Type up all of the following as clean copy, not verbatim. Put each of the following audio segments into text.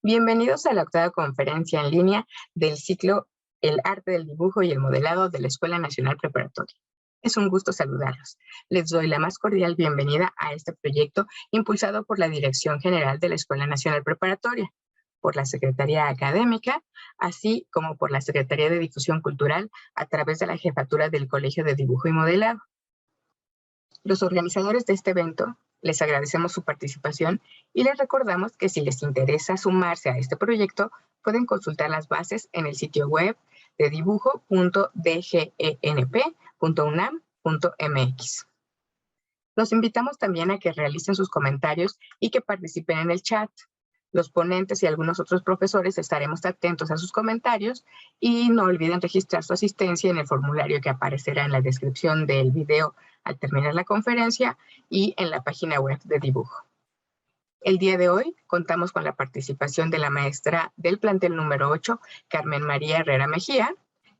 Bienvenidos a la octava conferencia en línea del ciclo El arte del dibujo y el modelado de la Escuela Nacional Preparatoria. Es un gusto saludarlos. Les doy la más cordial bienvenida a este proyecto impulsado por la Dirección General de la Escuela Nacional Preparatoria, por la Secretaría Académica, así como por la Secretaría de Difusión Cultural a través de la Jefatura del Colegio de Dibujo y Modelado. Los organizadores de este evento les agradecemos su participación y les recordamos que si les interesa sumarse a este proyecto, pueden consultar las bases en el sitio web de dibujo.dgenp.unam.mx. Los invitamos también a que realicen sus comentarios y que participen en el chat. Los ponentes y algunos otros profesores estaremos atentos a sus comentarios y no olviden registrar su asistencia en el formulario que aparecerá en la descripción del video al terminar la conferencia y en la página web de dibujo. El día de hoy contamos con la participación de la maestra del plantel número 8, Carmen María Herrera Mejía,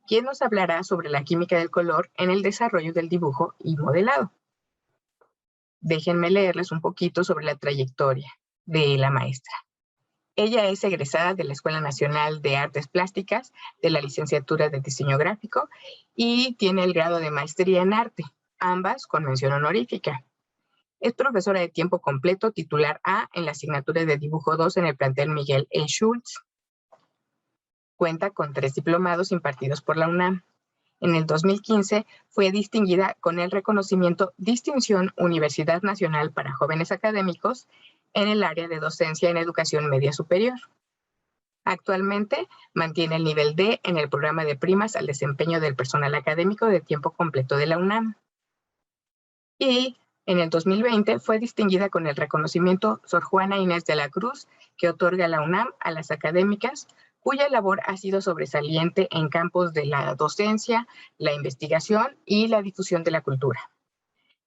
quien nos hablará sobre la química del color en el desarrollo del dibujo y modelado. Déjenme leerles un poquito sobre la trayectoria de la maestra. Ella es egresada de la Escuela Nacional de Artes Plásticas, de la licenciatura de Diseño Gráfico y tiene el grado de Maestría en Arte, ambas con mención honorífica. Es profesora de tiempo completo titular A en la asignatura de Dibujo 2 en el plantel Miguel E. Schultz. Cuenta con 3 diplomados impartidos por la UNAM. En el 2015 fue distinguida con el reconocimiento Distinción Universidad Nacional para Jóvenes Académicos en el área de docencia en educación media superior. Actualmente mantiene el nivel D en el programa de primas al desempeño del personal académico de tiempo completo de la UNAM. Y en el 2020 fue distinguida con el reconocimiento Sor Juana Inés de la Cruz que otorga la UNAM a las académicas cuya labor ha sido sobresaliente en campos de la docencia, la investigación y la difusión de la cultura.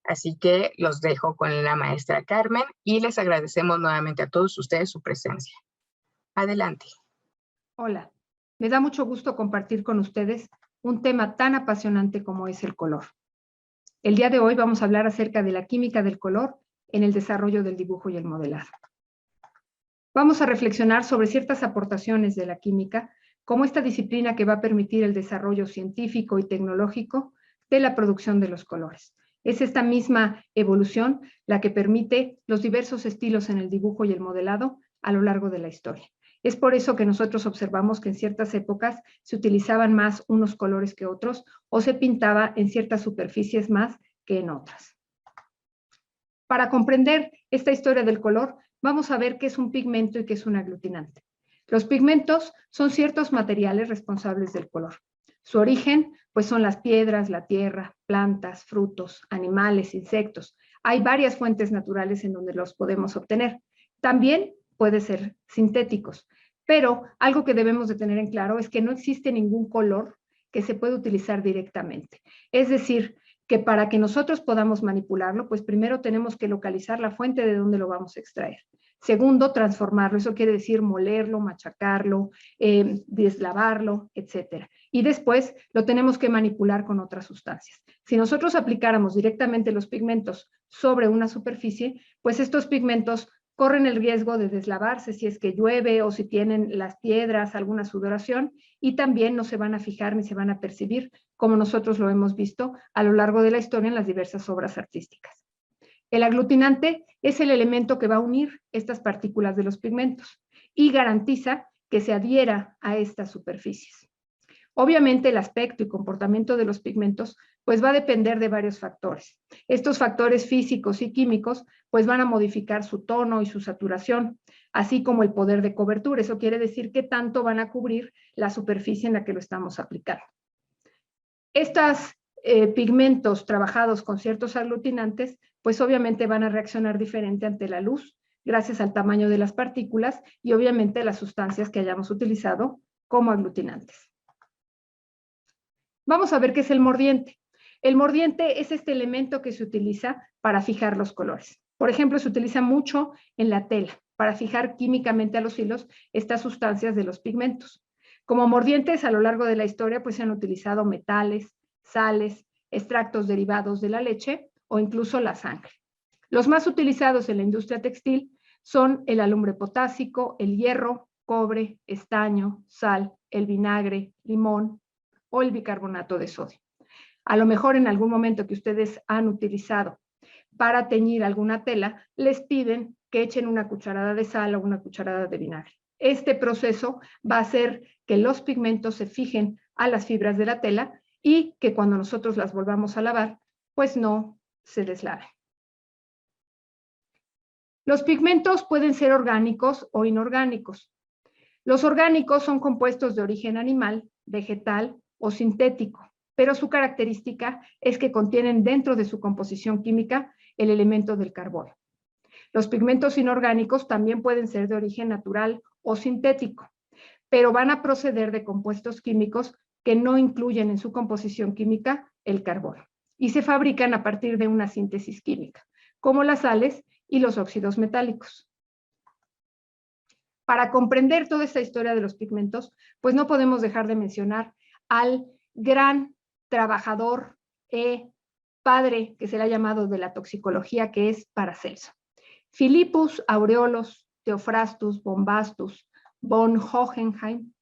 Así que los dejo con la maestra Carmen y les agradecemos nuevamente a todos ustedes su presencia. Adelante. Hola, me da mucho gusto compartir con ustedes un tema tan apasionante como es el color. El día de hoy vamos a hablar acerca de la química del color en el desarrollo del dibujo y el modelado. Vamos a reflexionar sobre ciertas aportaciones de la química como esta disciplina que va a permitir el desarrollo científico y tecnológico de la producción de los colores. Es esta misma evolución la que permite los diversos estilos en el dibujo y el modelado a lo largo de la historia. Es por eso que nosotros observamos que en ciertas épocas se utilizaban más unos colores que otros o se pintaba en ciertas superficies más que en otras. Para comprender esta historia del color, vamos a ver qué es un pigmento y qué es un aglutinante. Los pigmentos son ciertos materiales responsables del color. Su origen, pues son las piedras, la tierra, plantas, frutos, animales, insectos. Hay varias fuentes naturales en donde los podemos obtener. También puede ser sintéticos, pero algo que debemos de tener en claro es que no existe ningún color que se pueda utilizar directamente. Es decir, que para que nosotros podamos manipularlo, pues primero tenemos que localizar la fuente de donde lo vamos a extraer. Segundo, transformarlo, eso quiere decir molerlo, machacarlo, deslavarlo, etc. Y después lo tenemos que manipular con otras sustancias. Si nosotros aplicáramos directamente los pigmentos sobre una superficie, pues estos pigmentos corren el riesgo de deslavarse si es que llueve o si tienen las piedras, alguna sudoración, y también no se van a fijar ni se van a percibir, como nosotros lo hemos visto a lo largo de la historia en las diversas obras artísticas. El aglutinante es el elemento que va a unir estas partículas de los pigmentos y garantiza que se adhiera a estas superficies. Obviamente el aspecto y comportamiento de los pigmentos pues va a depender de varios factores. Estos factores físicos y químicos pues van a modificar su tono y su saturación, así como el poder de cobertura. Eso quiere decir qué tanto van a cubrir la superficie en la que lo estamos aplicando. Estos pigmentos trabajados con ciertos aglutinantes pues obviamente van a reaccionar diferente ante la luz, gracias al tamaño de las partículas y obviamente las sustancias que hayamos utilizado como aglutinantes. Vamos a ver qué es el mordiente. El mordiente es este elemento que se utiliza para fijar los colores. Por ejemplo, se utiliza mucho en la tela para fijar químicamente a los hilos estas sustancias de los pigmentos. Como mordientes a lo largo de la historia pues se han utilizado metales, sales, extractos derivados de la leche o incluso la sangre. Los más utilizados en la industria textil son el alumbre potásico, el hierro cobre, estaño, sal, el vinagre, limón o el bicarbonato de sodio. A lo mejor en algún momento que ustedes han utilizado para teñir alguna tela, les piden que echen una cucharada de sal o una cucharada de vinagre. Este proceso va a hacer que los pigmentos se fijen a las fibras de la tela y que cuando nosotros las volvamos a lavar, pues no se deslaven. Los pigmentos pueden ser orgánicos o inorgánicos. Los orgánicos son compuestos de origen animal, vegetal o sintético, pero su característica es que contienen dentro de su composición química el elemento del carbono. Los pigmentos inorgánicos también pueden ser de origen natural o sintético, pero van a proceder de compuestos químicos que no incluyen en su composición química el carbono y se fabrican a partir de una síntesis química, como las sales y los óxidos metálicos. Para comprender toda esta historia de los pigmentos, pues no podemos dejar de mencionar al gran trabajador padre que se le ha llamado de la toxicología, que es Paracelso. Philippus Aureolus Theophrastus Bombastus von Hohenheim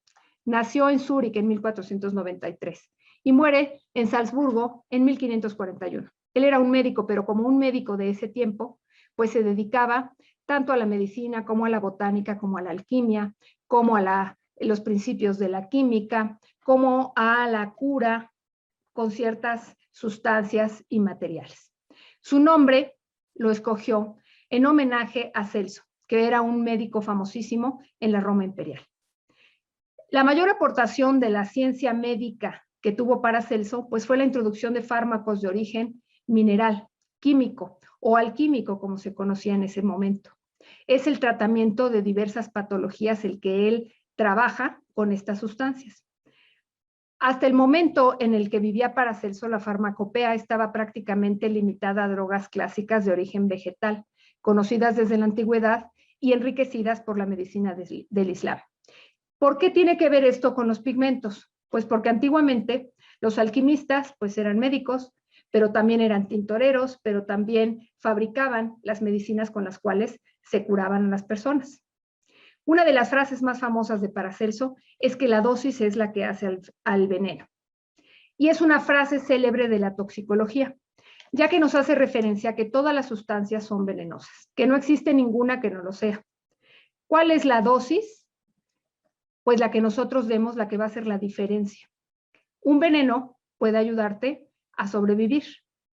nació en Zúrich en 1493 y muere en Salzburgo en 1541. Él era un médico, pero como un médico de ese tiempo, pues se dedicaba tanto a la medicina como a la botánica, como a la alquimia, como a los principios de la química, como a la cura con ciertas sustancias y materiales. Su nombre lo escogió en homenaje a Celso, que era un médico famosísimo en la Roma imperial. La mayor aportación de la ciencia médica que tuvo Paracelso, pues fue la introducción de fármacos de origen mineral, químico o alquímico, como se conocía en ese momento. Es el tratamiento de diversas patologías el que él trabaja con estas sustancias. Hasta el momento en el que vivía Paracelso, la farmacopea estaba prácticamente limitada a drogas clásicas de origen vegetal, conocidas desde la antigüedad y enriquecidas por la medicina del Islam. ¿Por qué tiene que ver esto con los pigmentos? Pues porque antiguamente los alquimistas pues eran médicos, pero también eran tintoreros, pero también fabricaban las medicinas con las cuales se curaban a las personas. Una de las frases más famosas de Paracelso es que la dosis es la que hace al veneno. Y es una frase célebre de la toxicología, ya que nos hace referencia a que todas las sustancias son venenosas, que no existe ninguna que no lo sea. ¿Cuál es la dosis? Pues la que nosotros demos, la que va a ser la diferencia. Un veneno puede ayudarte a sobrevivir.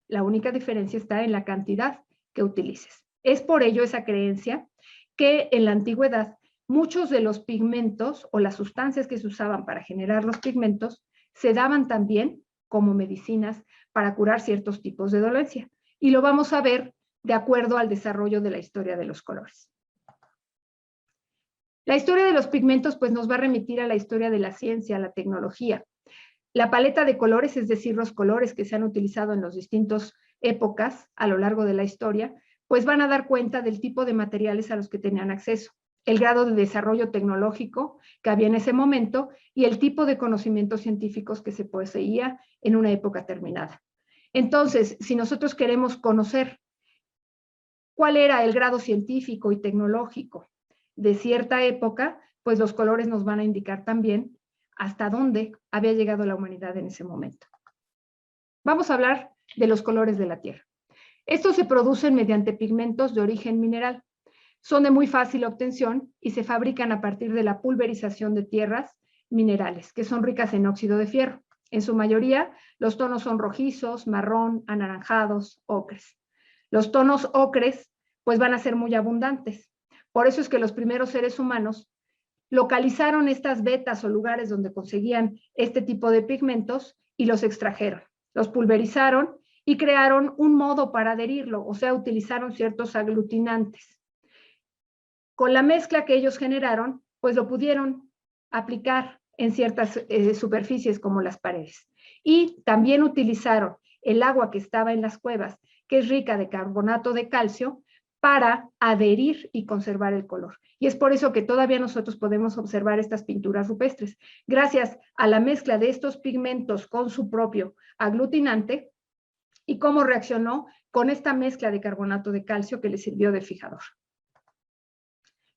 La única diferencia está en la cantidad que utilices. Es por ello esa creencia que en la antigüedad muchos de los pigmentos o las sustancias que se usaban para generar los pigmentos se daban también como medicinas para curar ciertos tipos de dolencia. Y lo vamos a ver de acuerdo al desarrollo de la historia de los colores. La historia de los pigmentos pues nos va a remitir a la historia de la ciencia, a la tecnología. La paleta de colores, es decir, los colores que se han utilizado en las distintas épocas a lo largo de la historia, pues van a dar cuenta del tipo de materiales a los que tenían acceso, el grado de desarrollo tecnológico que había en ese momento y el tipo de conocimientos científicos que se poseía en una época terminada. Entonces, si nosotros queremos conocer cuál era el grado científico y tecnológico de cierta época, pues los colores nos van a indicar también hasta dónde había llegado la humanidad en ese momento. Vamos a hablar de los colores de la Tierra. Estos se producen mediante pigmentos de origen mineral. Son de muy fácil obtención y se fabrican a partir de la pulverización de tierras minerales, que son ricas en óxido de fierro. En su mayoría, los tonos son rojizos, marrón, anaranjados, ocres. Los tonos ocres, pues van a ser muy abundantes. Por eso es que los primeros seres humanos localizaron estas vetas o lugares donde conseguían este tipo de pigmentos y los extrajeron. Los pulverizaron y crearon un modo para adherirlo, o sea, utilizaron ciertos aglutinantes. Con la mezcla que ellos generaron, pues lo pudieron aplicar en ciertas superficies como las paredes. Y también utilizaron el agua que estaba en las cuevas, que es rica de carbonato de calcio, para adherir y conservar el color. Y es por eso que todavía nosotros podemos observar estas pinturas rupestres. Gracias a la mezcla de estos pigmentos con su propio aglutinante y cómo reaccionó con esta mezcla de carbonato de calcio que le sirvió de fijador.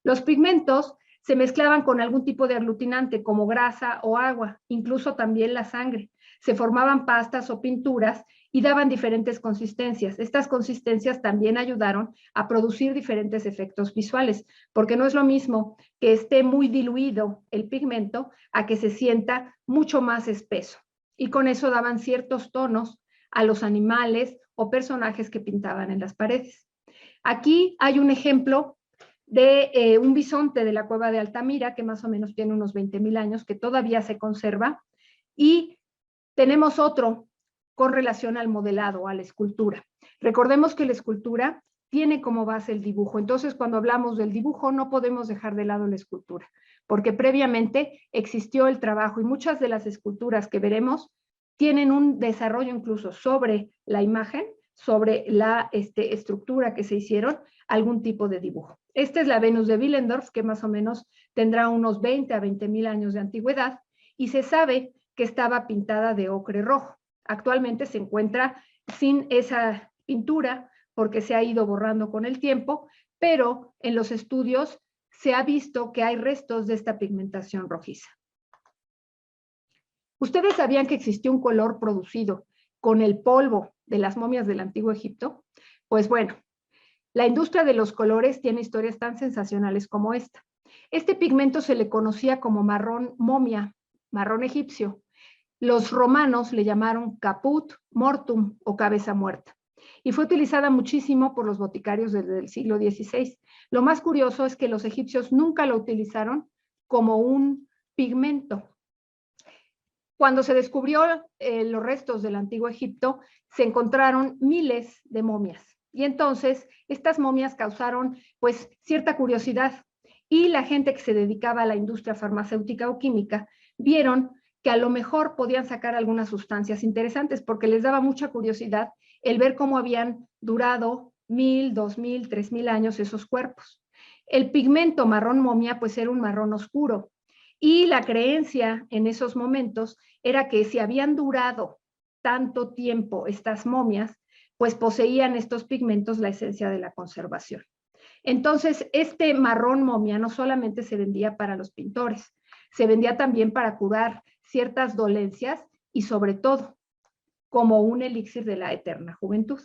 Los pigmentos se mezclaban con algún tipo de aglutinante como grasa o agua, incluso también la sangre. Se formaban pastas o pinturas y daban diferentes consistencias. Estas consistencias también ayudaron a producir diferentes efectos visuales, porque no es lo mismo que esté muy diluido el pigmento a que se sienta mucho más espeso. Y con eso daban ciertos tonos a los animales o personajes que pintaban en las paredes. Aquí hay un ejemplo de un bisonte de la cueva de Altamira, que más o menos tiene unos 20,000 años, que todavía se conserva, y tenemos otro con relación al modelado, a la escultura. Recordemos que la escultura tiene como base el dibujo, entonces cuando hablamos del dibujo no podemos dejar de lado la escultura, porque previamente existió el trabajo y muchas de las esculturas que veremos tienen un desarrollo incluso sobre la imagen, sobre la estructura que se hicieron, algún tipo de dibujo. Esta es la Venus de Willendorf, que más o menos tendrá unos 20 a 20,000 años de antigüedad, y se sabe que estaba pintada de ocre rojo. Actualmente se encuentra sin esa pintura porque se ha ido borrando con el tiempo, pero en los estudios se ha visto que hay restos de esta pigmentación rojiza. ¿Ustedes sabían que existió un color producido con el polvo de las momias del Antiguo Egipto? Pues bueno, la industria de los colores tiene historias tan sensacionales como esta. Este pigmento se le conocía como marrón momia, marrón egipcio. Los romanos le llamaron caput mortum o cabeza muerta y fue utilizada muchísimo por los boticarios desde el siglo XVI. Lo más curioso es que los egipcios nunca lo utilizaron como un pigmento. Cuando se descubrió los restos del Antiguo Egipto, se encontraron miles de momias y entonces estas momias causaron pues cierta curiosidad y la gente que se dedicaba a la industria farmacéutica o química vieron que a lo mejor podían sacar algunas sustancias interesantes porque les daba mucha curiosidad el ver cómo habían durado 1,000, 2,000, 3,000 años esos cuerpos. El pigmento marrón momia pues era un marrón oscuro y la creencia en esos momentos era que si habían durado tanto tiempo estas momias, pues poseían estos pigmentos la esencia de la conservación. Entonces, este marrón momia no solamente se vendía para los pintores, se vendía también para curar ciertas dolencias y sobre todo como un elixir de la eterna juventud.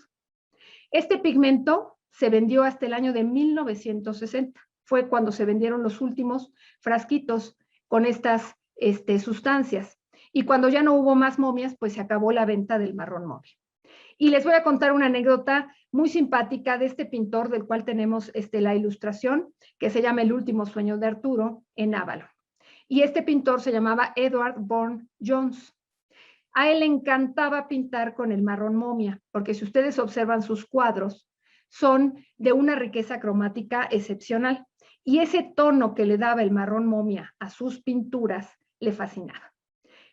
Este pigmento se vendió hasta el año de 1960. Fue cuando se vendieron los últimos frasquitos con estas sustancias. Y cuando ya no hubo más momias, pues se acabó la venta del marrón momia. Y les voy a contar una anécdota muy simpática de este pintor del cual tenemos la ilustración, que se llama El último sueño de Arturo, en Avalon. Y este pintor se llamaba Edward Burne Jones. A él le encantaba pintar con el marrón momia, porque si ustedes observan sus cuadros, son de una riqueza cromática excepcional. Y ese tono que le daba el marrón momia a sus pinturas le fascinaba.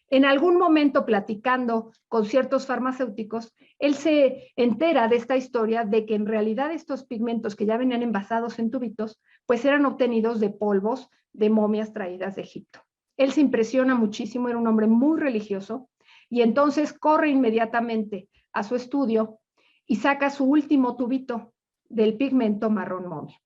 En algún momento, platicando con ciertos farmacéuticos, él se entera de esta historia de que en realidad estos pigmentos que ya venían envasados en tubitos, pues eran obtenidos de polvos de momias traídas de Egipto. Él se impresiona muchísimo, era un hombre muy religioso, y entonces corre inmediatamente a su estudio y saca su último tubito del pigmento marrón momia.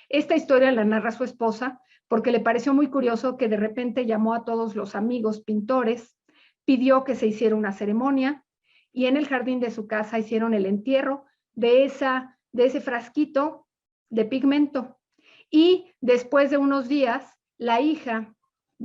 Esta historia la narra su esposa porque le pareció muy curioso que de repente llamó a todos los amigos pintores, pidió que se hiciera una ceremonia y en el jardín de su casa hicieron el entierro de ese frasquito de pigmento. Y después de unos días, la hija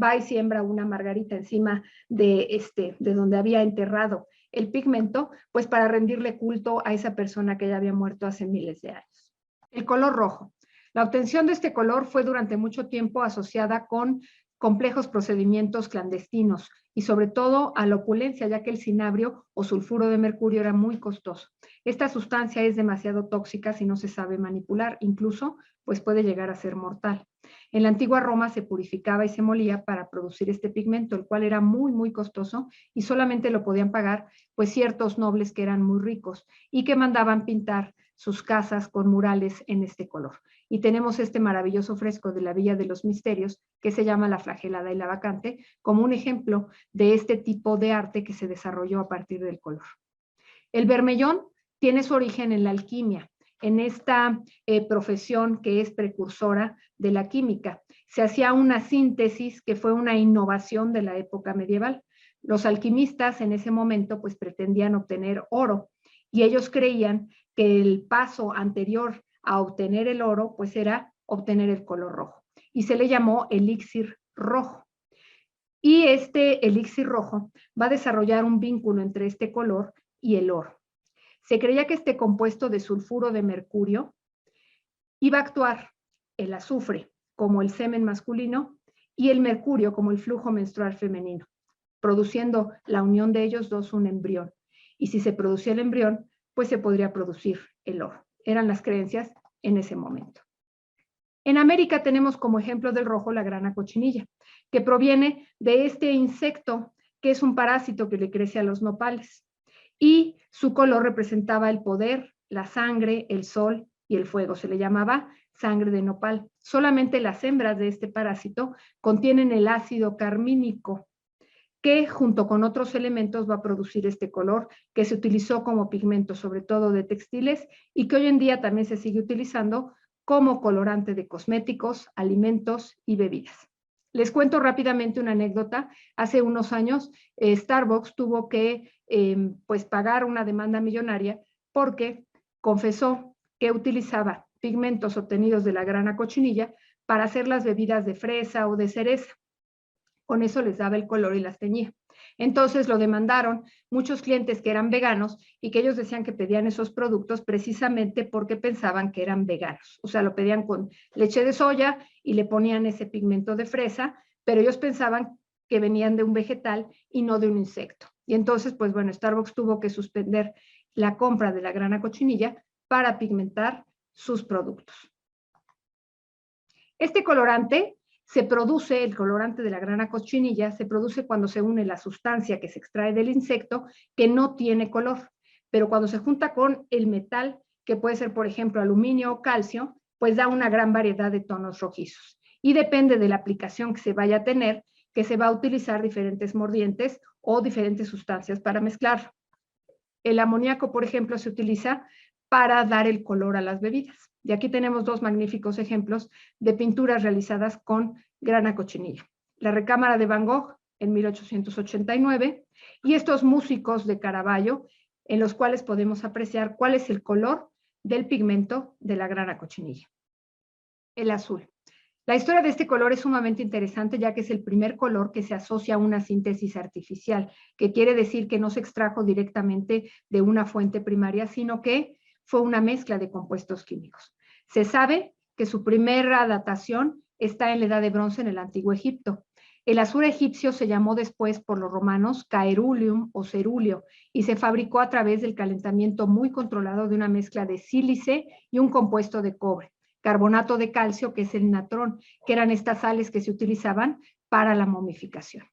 va y siembra una margarita encima de donde había enterrado el pigmento, pues para rendirle culto a esa persona que ya había muerto hace miles de años. El color rojo. La obtención de este color fue durante mucho tiempo asociada con complejos procedimientos clandestinos y sobre todo a la opulencia, ya que el cinabrio o sulfuro de mercurio era muy costoso. Esta sustancia es demasiado tóxica si no se sabe manipular, incluso pues puede llegar a ser mortal. En la antigua Roma se purificaba y se molía para producir este pigmento, el cual era muy, muy costoso y solamente lo podían pagar pues ciertos nobles que eran muy ricos y que mandaban pintar sus casas con murales en este color. Y tenemos este maravilloso fresco de la Villa de los Misterios que se llama La Flagelada y la Bacante como un ejemplo de este tipo de arte que se desarrolló a partir del color. El bermellón tiene su origen en la alquimia, en esta profesión que es precursora de la química. se hacía una síntesis que fue una innovación de la época medieval. Los alquimistas en ese momento pues pretendían obtener oro y ellos creían que el paso anterior a obtener el oro pues era obtener el color rojo y se le llamó elixir rojo. Y este elixir rojo va a desarrollar un vínculo entre este color y el oro. Se creía que este compuesto de sulfuro de mercurio iba a actuar el azufre como el semen masculino y el mercurio como el flujo menstrual femenino, produciendo la unión de ellos dos un embrión. Y si se producía el embrión, pues se podría producir el oro. Eran las creencias en ese momento. En América tenemos como ejemplo del rojo la grana cochinilla, que proviene de este insecto que es un parásito que le crece a los nopales. Y su color representaba el poder, la sangre, el sol y el fuego. Se le llamaba sangre de nopal. Solamente las hembras de este parásito contienen el ácido carmínico, que junto con otros elementos va a producir este color que se utilizó como pigmento, sobre todo de textiles, y que hoy en día también se sigue utilizando como colorante de cosméticos, alimentos y bebidas. Les cuento rápidamente una anécdota. Hace unos años, Starbucks tuvo que pues pagar una demanda millonaria porque confesó que utilizaba pigmentos obtenidos de la grana cochinilla para hacer las bebidas de fresa o de cereza. Con eso les daba el color y las teñía. Entonces lo demandaron muchos clientes que eran veganos y que ellos decían que pedían esos productos precisamente porque pensaban que eran veganos. O sea, lo pedían con leche de soya y le ponían ese pigmento de fresa, pero ellos pensaban que venían de un vegetal y no de un insecto. Y entonces, pues bueno, Starbucks tuvo que suspender la compra de la grana cochinilla para pigmentar sus productos. Este colorante se produce, el colorante de la grana cochinilla, se produce cuando se une la sustancia que se extrae del insecto que no tiene color, pero cuando se junta con el metal, que puede ser, por ejemplo, aluminio o calcio, pues da una gran variedad de tonos rojizos. Y depende de la aplicación que se vaya a tener, que se va a utilizar diferentes mordientes o diferentes sustancias para mezclar. El amoníaco, por ejemplo, se utiliza para dar el color a las bebidas. Y aquí tenemos dos magníficos ejemplos de pinturas realizadas con grana cochinilla. La recámara de Van Gogh en 1889 y estos músicos de Caravaggio en los cuales podemos apreciar cuál es el color del pigmento de la grana cochinilla. El azul. La historia de este color es sumamente interesante ya que es el primer color que se asocia a una síntesis artificial, que quiere decir que no se extrajo directamente de una fuente primaria, sino que fue una mezcla de compuestos químicos. Se sabe que su primera datación está en la Edad de Bronce en el Antiguo Egipto. El azul egipcio se llamó después por los romanos caeruleum o cerúleo y se fabricó a través del calentamiento muy controlado de una mezcla de sílice y un compuesto de cobre, carbonato de calcio, que es el natrón, que eran estas sales que se utilizaban para la momificación.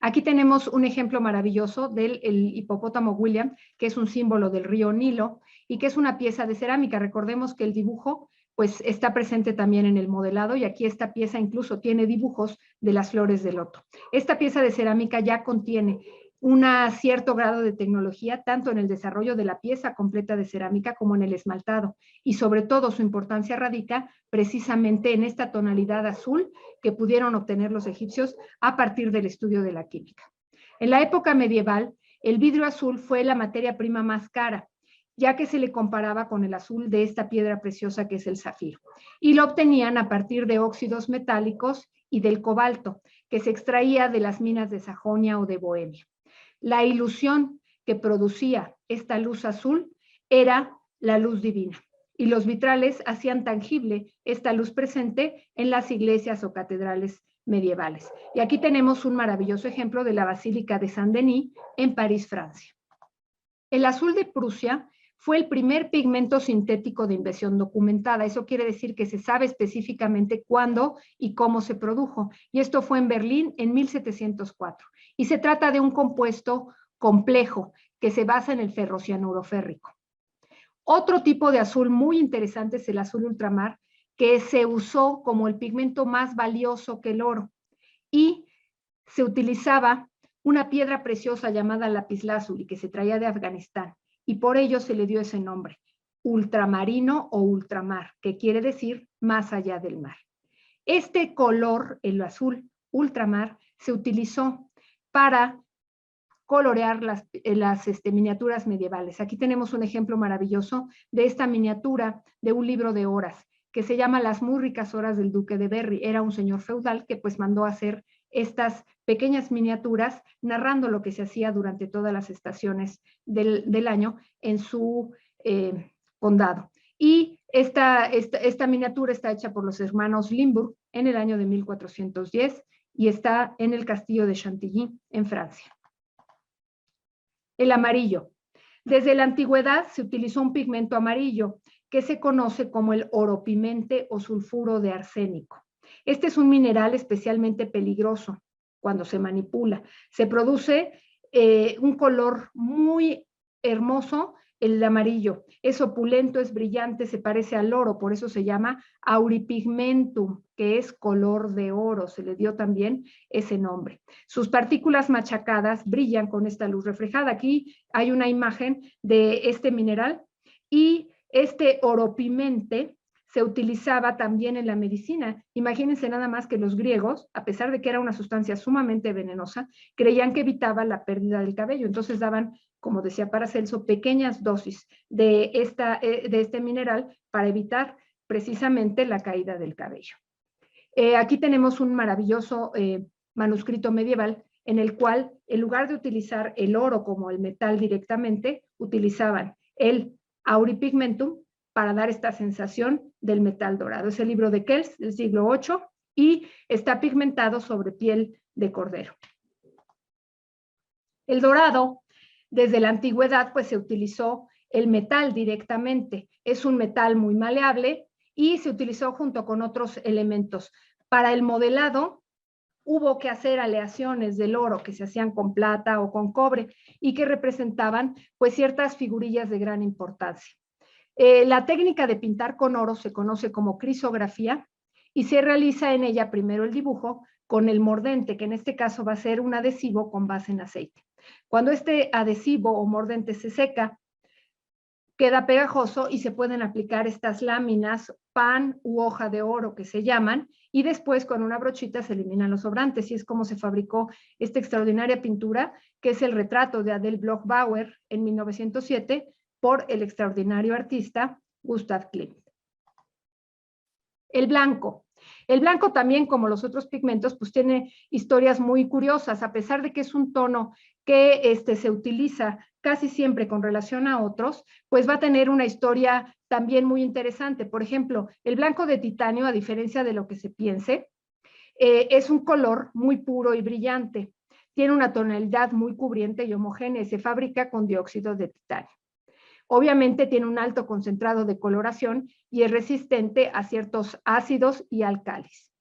Aquí tenemos un ejemplo maravilloso del hipopótamo William, que es un símbolo del río Nilo y que es una pieza de cerámica. Recordemos que el dibujo pues está presente también en el modelado y aquí esta pieza incluso tiene dibujos de las flores de loto. Esta pieza de cerámica ya contiene un cierto grado de tecnología, tanto en el desarrollo de la pieza completa de cerámica como en el esmaltado. Y sobre todo su importancia radica precisamente en esta tonalidad azul que pudieron obtener los egipcios a partir del estudio de la química. En la época medieval, el vidrio azul fue la materia prima más cara, ya que se le comparaba con el azul de esta piedra preciosa que es el zafiro. Y lo obtenían a partir de óxidos metálicos y del cobalto, que se extraía de las minas de Sajonia o de Bohemia. La ilusión que producía esta luz azul era la luz divina y los vitrales hacían tangible esta luz presente en las iglesias o catedrales medievales. Y aquí tenemos un maravilloso ejemplo de la Basílica de Saint-Denis en París, Francia. El azul de Prusia fue el primer pigmento sintético de invención documentada. Eso quiere decir que se sabe específicamente cuándo y cómo se produjo. Y esto fue en Berlín en 1704. Y se trata de un compuesto complejo que se basa en el ferrocianuro férrico. Otro tipo de azul muy interesante es el azul ultramar, que se usó como el pigmento más valioso que el oro. Y se utilizaba una piedra preciosa llamada lapislázuli que se traía de Afganistán y por ello se le dio ese nombre, ultramarino o ultramar, que quiere decir más allá del mar. Este color, el azul ultramar, se utilizó para colorear las miniaturas medievales. Aquí tenemos un ejemplo maravilloso de esta miniatura de un libro de horas que se llama Las muy ricas horas del duque de Berry. Era un señor feudal que pues mandó a hacer estas pequeñas miniaturas narrando lo que se hacía durante todas las estaciones del año en su condado. Y esta miniatura está hecha por los hermanos Limbourg en el año de 1410 y está en el castillo de Chantilly, en Francia. El amarillo. Desde la antigüedad se utilizó un pigmento amarillo que se conoce como el oropimente o sulfuro de arsénico. Este es un mineral especialmente peligroso cuando se manipula. Se produce un color muy hermoso, el amarillo. Es opulento, es brillante, se parece al oro, por eso se llama auripigmentum, que es color de oro. Se le dio también ese nombre. Sus partículas machacadas brillan con esta luz reflejada. Aquí hay una imagen de este mineral y este oropimente se utilizaba también en la medicina. Imagínense nada más que los griegos, a pesar de que era una sustancia sumamente venenosa, creían que evitaba la pérdida del cabello. Entonces daban, como decía Paracelso, pequeñas dosis de este mineral para evitar precisamente la caída del cabello. Aquí tenemos un maravilloso manuscrito medieval en el cual, en lugar de utilizar el oro como el metal directamente, utilizaban el auripigmentum para dar esta sensación del metal dorado. Es el libro de Kells del siglo VIII y está pigmentado sobre piel de cordero. El dorado, desde la antigüedad, pues se utilizó el metal directamente. Es un metal muy maleable y se utilizó junto con otros elementos. Para el modelado hubo que hacer aleaciones del oro que se hacían con plata o con cobre y que representaban pues ciertas figurillas de gran importancia. La técnica de pintar con oro se conoce como crisografía y se realiza en ella primero el dibujo con el mordente, que en este caso va a ser un adhesivo con base en aceite. Cuando este adhesivo o mordente se seca, queda pegajoso y se pueden aplicar estas láminas, pan u hoja de oro que se llaman, y después con una brochita se eliminan los sobrantes, y es como se fabricó esta extraordinaria pintura, que es el retrato de Adele Bloch-Bauer en 1907 por el extraordinario artista Gustav Klimt. El blanco. El blanco también, como los otros pigmentos, pues tiene historias muy curiosas, a pesar de que es un tono que se utiliza casi siempre con relación a otros, pues va a tener una historia también muy interesante. Por ejemplo, el blanco de titanio, a diferencia de lo que se piense, es un color muy puro y brillante. Tiene una tonalidad muy cubriente y homogénea y se fabrica con dióxido de titanio. Obviamente tiene un alto concentrado de coloración y es resistente a ciertos ácidos y álcalis.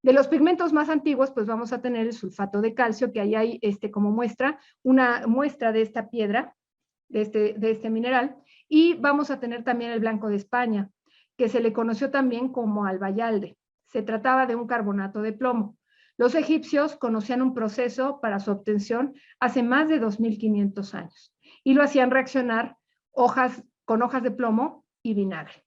De los pigmentos más antiguos, pues vamos a tener el sulfato de calcio, que ahí hay como muestra, una muestra de esta piedra, de este mineral, y vamos a tener también el blanco de España, que se le conoció también como albayalde. Se trataba de un carbonato de plomo. Los egipcios conocían un proceso para su obtención hace más de 2500 años y lo hacían reaccionar con hojas de plomo y vinagre.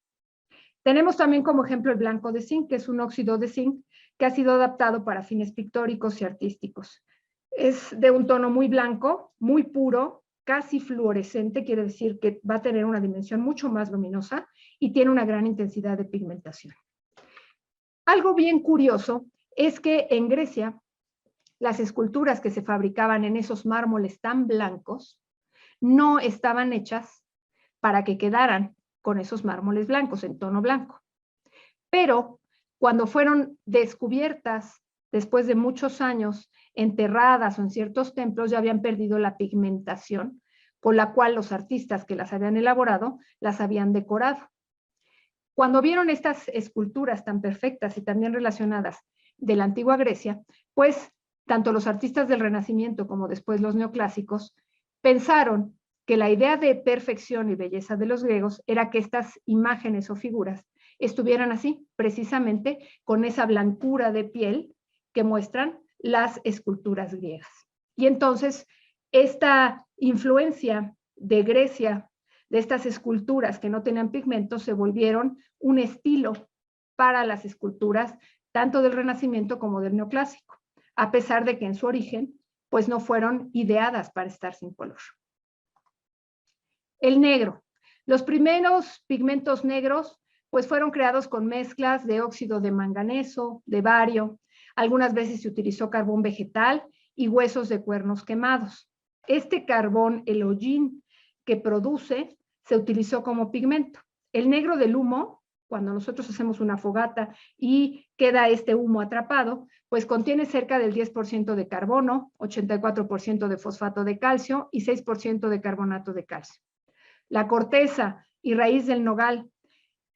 Tenemos también como ejemplo el blanco de zinc, que es un óxido de zinc que ha sido adaptado para fines pictóricos y artísticos. Es de un tono muy blanco, muy puro, casi fluorescente, quiere decir que va a tener una dimensión mucho más luminosa y tiene una gran intensidad de pigmentación. Algo bien curioso es que en Grecia las esculturas que se fabricaban en esos mármoles tan blancos no estaban hechas para que quedaran con esos mármoles blancos, en tono blanco. Pero cuando fueron descubiertas después de muchos años, enterradas o en ciertos templos, ya habían perdido la pigmentación con la cual los artistas que las habían elaborado las habían decorado. Cuando vieron estas esculturas tan perfectas y también relacionadas de la antigua Grecia, pues tanto los artistas del Renacimiento como después los neoclásicos pensaron que la idea de perfección y belleza de los griegos era que estas imágenes o figuras estuvieran así, precisamente con esa blancura de piel que muestran las esculturas griegas. Y entonces, esta influencia de Grecia, de estas esculturas que no tenían pigmentos, se volvieron un estilo para las esculturas tanto del Renacimiento como del Neoclásico, a pesar de que en su origen pues no fueron ideadas para estar sin color. El negro. Los primeros pigmentos negros pues fueron creados con mezclas de óxido de manganeso, de bario. Algunas veces se utilizó carbón vegetal y huesos de cuernos quemados. Este carbón, el hollín que produce, se utilizó como pigmento. El negro del humo, cuando nosotros hacemos una fogata y queda este humo atrapado, pues contiene cerca del 10% de carbono, 84% de fosfato de calcio y 6% de carbonato de calcio. La corteza y raíz del nogal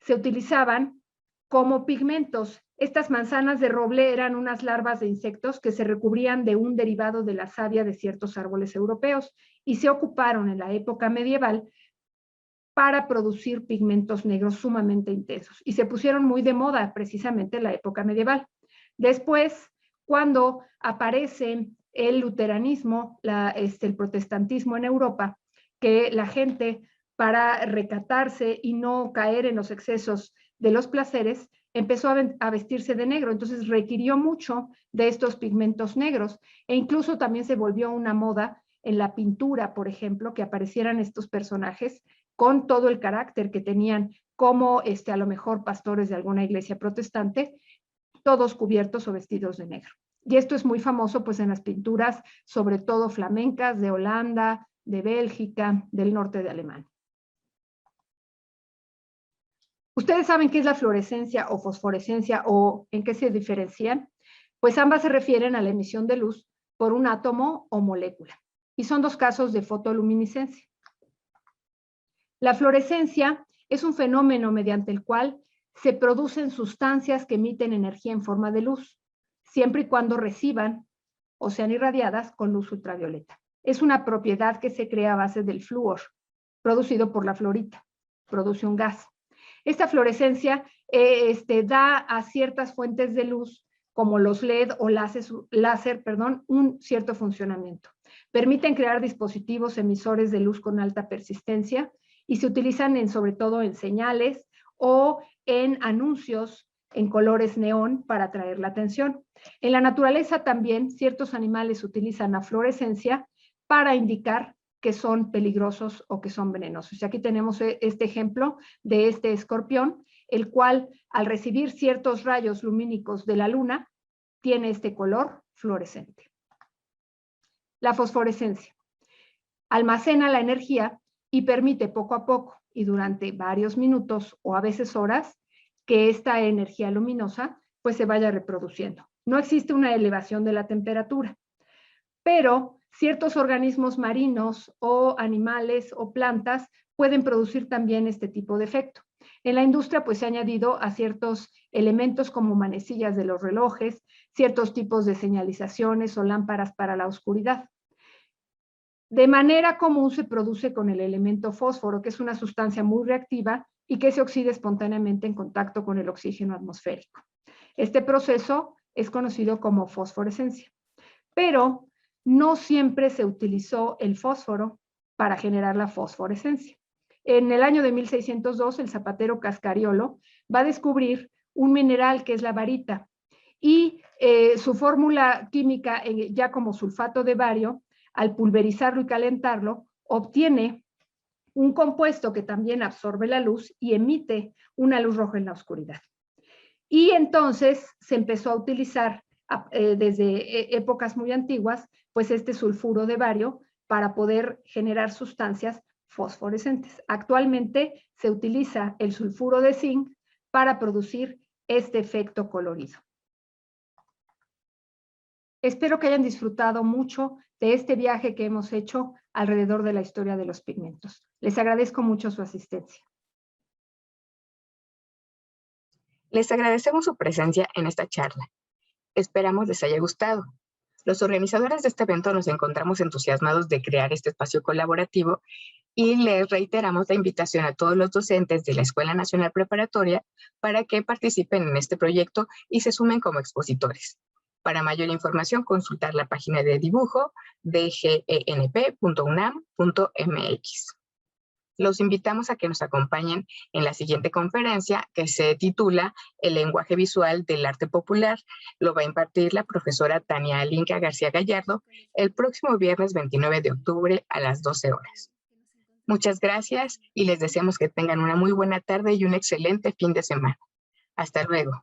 se utilizaban como pigmentos. Estas manzanas de roble eran unas larvas de insectos que se recubrían de un derivado de la savia de ciertos árboles europeos y se ocuparon en la época medieval para producir pigmentos negros sumamente intensos y se pusieron muy de moda precisamente en la época medieval. Después, cuando aparece el luteranismo, el protestantismo en Europa, que la gente, para recatarse y no caer en los excesos de los placeres, empezó a vestirse de negro, entonces requirió mucho de estos pigmentos negros e incluso también se volvió una moda en la pintura, por ejemplo, que aparecieran estos personajes con todo el carácter que tenían como a lo mejor pastores de alguna iglesia protestante, todos cubiertos o vestidos de negro. Y esto es muy famoso pues en las pinturas, sobre todo flamencas, de Holanda, de Bélgica, del norte de Alemania. ¿Ustedes saben qué es la fluorescencia o fosforescencia o en qué se diferencian? Pues ambas se refieren a la emisión de luz por un átomo o molécula. Y son dos casos de fotoluminiscencia. La fluorescencia es un fenómeno mediante el cual se producen sustancias que emiten energía en forma de luz, siempre y cuando reciban o sean irradiadas con luz ultravioleta. Es una propiedad que se crea a base del flúor, producido por la fluorita. Produce un gas. Esta fluorescencia da a ciertas fuentes de luz, como los LED o láser, un cierto funcionamiento. Permiten crear dispositivos emisores de luz con alta persistencia y se utilizan sobre todo en señales o en anuncios en colores neón para atraer la atención. En la naturaleza también ciertos animales utilizan la fluorescencia para indicar que son peligrosos o que son venenosos. Y aquí tenemos este ejemplo de este escorpión, el cual al recibir ciertos rayos lumínicos de la luna, tiene este color fluorescente. La fosforescencia almacena la energía y permite poco a poco y durante varios minutos o a veces horas que esta energía luminosa pues se vaya reproduciendo. No existe una elevación de la temperatura, pero ciertos organismos marinos o animales o plantas pueden producir también este tipo de efecto. En la industria pues se ha añadido a ciertos elementos como manecillas de los relojes, ciertos tipos de señalizaciones o lámparas para la oscuridad. De manera común se produce con el elemento fósforo, que es una sustancia muy reactiva y que se oxida espontáneamente en contacto con el oxígeno atmosférico. Este proceso es conocido como fosforescencia, pero no siempre se utilizó el fósforo para generar la fosforescencia. En el año de 1602, el zapatero Cascariolo va a descubrir un mineral que es la barita y su fórmula química, ya como sulfato de bario, al pulverizarlo y calentarlo, obtiene un compuesto que también absorbe la luz y emite una luz roja en la oscuridad. Y entonces se empezó a utilizar desde épocas muy antiguas, pues este sulfuro de bario para poder generar sustancias fosforescentes. Actualmente se utiliza el sulfuro de zinc para producir este efecto colorido. Espero que hayan disfrutado mucho de este viaje que hemos hecho alrededor de la historia de los pigmentos. Les agradezco mucho su asistencia. Les agradecemos su presencia en esta charla. Esperamos les haya gustado. Los organizadores de este evento nos encontramos entusiasmados de crear este espacio colaborativo y les reiteramos la invitación a todos los docentes de la Escuela Nacional Preparatoria para que participen en este proyecto y se sumen como expositores. Para mayor información, consultar la página de dibujo de genp.unam.mx. Los invitamos a que nos acompañen en la siguiente conferencia que se titula El lenguaje visual del arte popular. Lo va a impartir la profesora Tania Alinka García Gallardo el próximo viernes 29 de octubre a las 12 horas. Muchas gracias y les deseamos que tengan una muy buena tarde y un excelente fin de semana. Hasta luego.